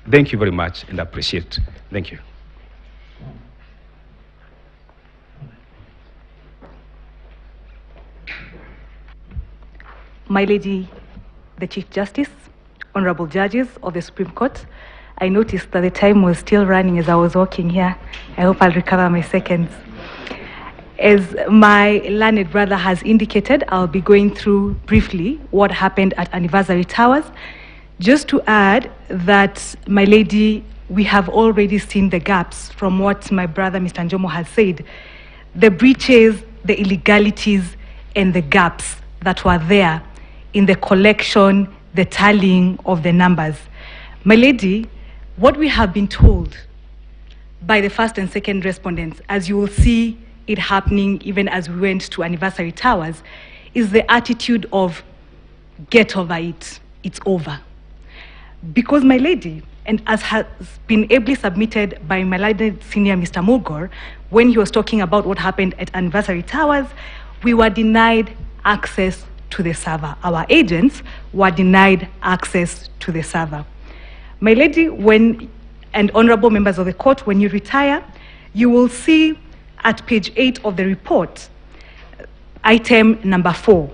Thank you very much and appreciate. Thank you. My Lady, the Chief Justice, Honorable Judges of the Supreme Court, I noticed that the time was still running as I was walking here. I hope I'll recover my seconds. As my learned brother has indicated, I'll be going through briefly what happened at Anniversary Towers. Just to add that, my Lady, we have already seen the gaps from what my brother, Mr. Njomo, has said. The breaches, the illegalities, and the gaps that were there in the collection, the tallying of the numbers. My Lady, what we have been told by the first and second respondents, as you will see it happening even as we went to Anniversary Towers, is the attitude of get over it, it's over. Because, my Lady, and as has been ably submitted by my learned senior Mr. Mulgore, when he was talking about what happened at Anniversary Towers, we were denied access to the server. Our agents were denied access to the server. My Lady, and honorable members of the court, when you retire, you will see at page 8 of the report, item number 4,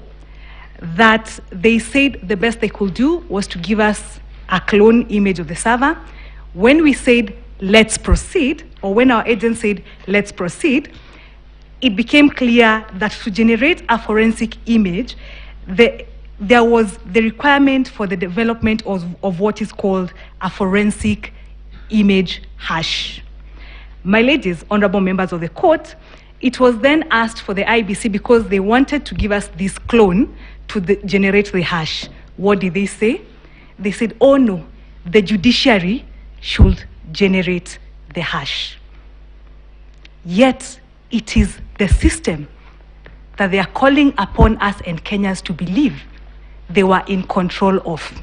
that they said the best they could do was to give us a clone image of the server. When we said, let's proceed, or when our agent said, let's proceed, it became clear that to generate a forensic image, there was the requirement for the development of what is called a forensic image hash. My ladies, honorable members of the court, it was then asked for the IEBC because they wanted to give us this clone to generate the hash. What did they say? They said, oh no, the judiciary should generate the hash. Yet, it is the system that they are calling upon us and Kenyans to believe they were in control of.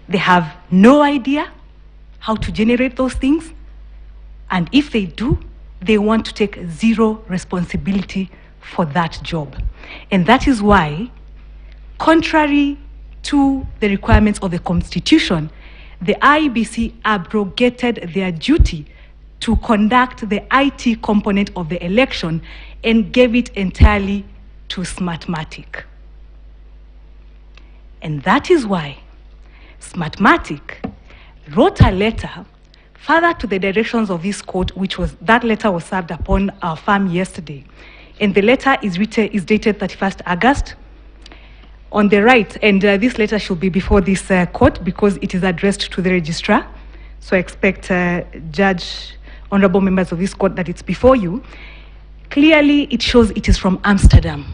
They have no idea how to generate those things, and if they do, they want to take zero responsibility for that job. And that is why, contrary to the requirements of the Constitution, the IEBC abrogated their duty to conduct the IT component of the election and gave it entirely to Smartmatic. And that is why Smartmatic wrote a letter further to the directions of this court, that letter was served upon our firm yesterday. And the letter is dated 31st August. On the right, and this letter should be before this court because it is addressed to the registrar. So I expect Judge, honorable members of this court, that it's before you. Clearly, it shows it is from Amsterdam.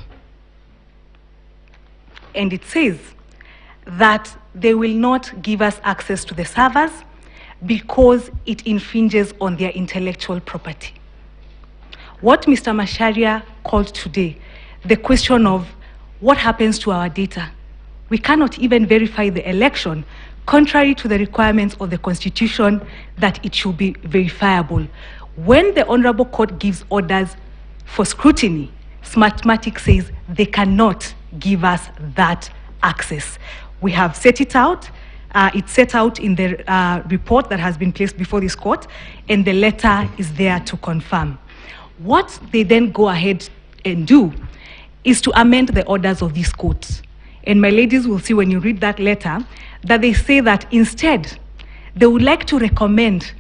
And it says that they will not give us access to the servers because it infringes on their intellectual property. What Mr. Macharia called today, the question of what happens to our data. We cannot even verify the election, contrary to the requirements of the Constitution that it should be verifiable. When the Honorable Court gives orders for scrutiny, Smartmatic says they cannot give us that access. We have set it out. It's set out in the report that has been placed before this court, and the letter is there to confirm. What they then go ahead and do is to amend the orders of this court. And my ladies will see when you read that letter that they say that instead, they would like to recommend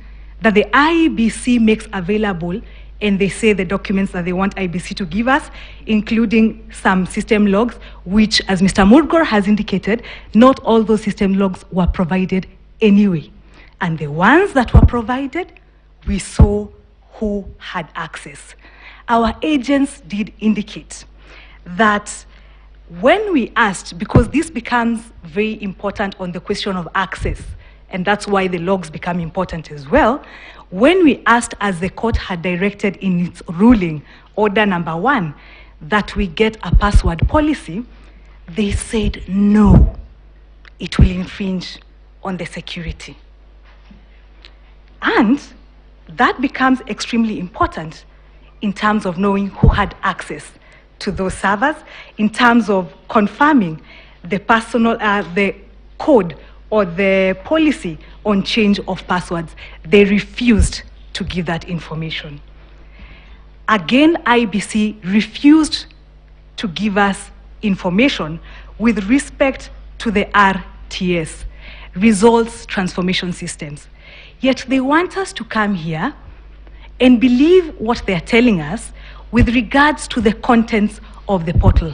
that the IEBC makes available, and they say the documents that they want IEBC to give us, including some system logs, which, as Mr. Mulgore has indicated, not all those system logs were provided anyway. And the ones that were provided, we saw who had access. Our agents did indicate that when we asked, because this becomes very important on the question of access, and that's why the logs become important as well, when we asked, as the court had directed in its ruling, order number 1, that we get a password policy, they said no, it will infringe on the security. And that becomes extremely important in terms of knowing who had access to those servers, in terms of confirming the the code or the policy on change of passwords. They refused to give that information. Again, IEBC refused to give us information with respect to the RTS, Results Transformation Systems. Yet they want us to come here and believe what they're telling us with regards to the contents of the portal.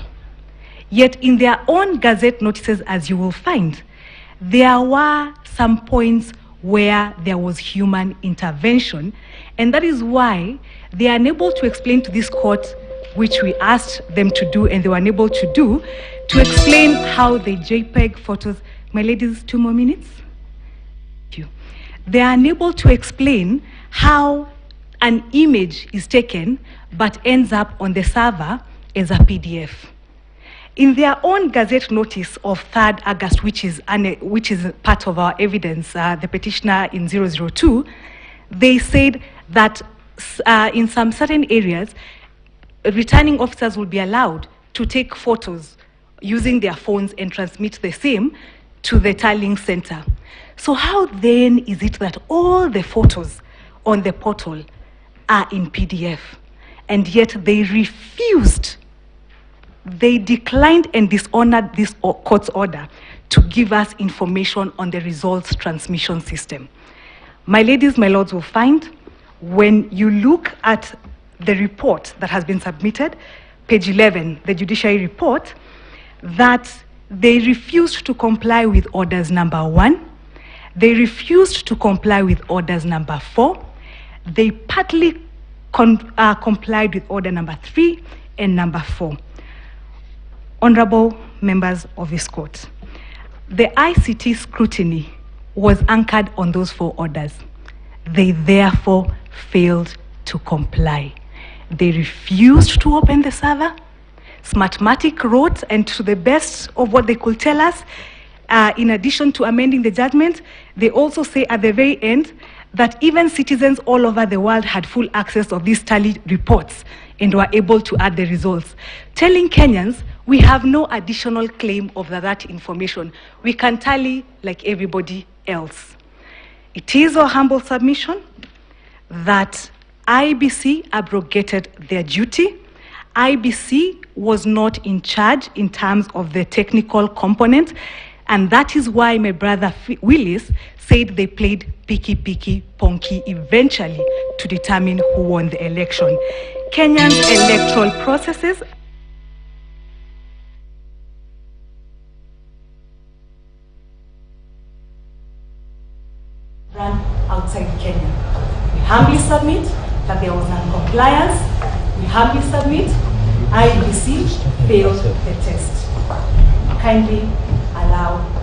Yet in their own Gazette notices, as you will find, there were some points where there was human intervention, and that is why they are unable to explain to this court, which we asked them to do and they were unable to do, to explain how the JPEG photos, my ladies, 2 more minutes. Thank you. They are unable to explain how an image is taken but ends up on the server as a PDF. In their own Gazette notice of 3rd August, which is part of our evidence, the petitioner in 002, they said that in some certain areas, returning officers will be allowed to take photos using their phones and transmit the same to the tallying center. So how then is it that all the photos on the portal are in PDF, and yet they refused, they declined and dishonored this court's order to give us information on the results transmission system? My ladies, my lords, will find when you look at the report that has been submitted, page 11, the judiciary report, that they refused to comply with orders number 1, they refused to comply with orders number 4, they partly complied with order number 3 and number 4. Honorable members of this court, the ICT scrutiny was anchored on those 4 orders. They therefore failed to comply. They refused to open the server. Smartmatic wrote, and to the best of what they could tell us, in addition to amending the judgment, they also say at the very end that even citizens all over the world had full access of these tally reports and were able to add the results, telling Kenyans we have no additional claim of that information. We can tally like everybody else. It is our humble submission that IEBC abrogated their duty. IEBC was not in charge in terms of the technical component, and that is why my brother Willis said they played picky, ponky eventually to determine who won the election. Kenya's electoral processes run outside Kenya. We humbly submit that there was non-compliance. We humbly submit IEBC failed the test. Kindly allow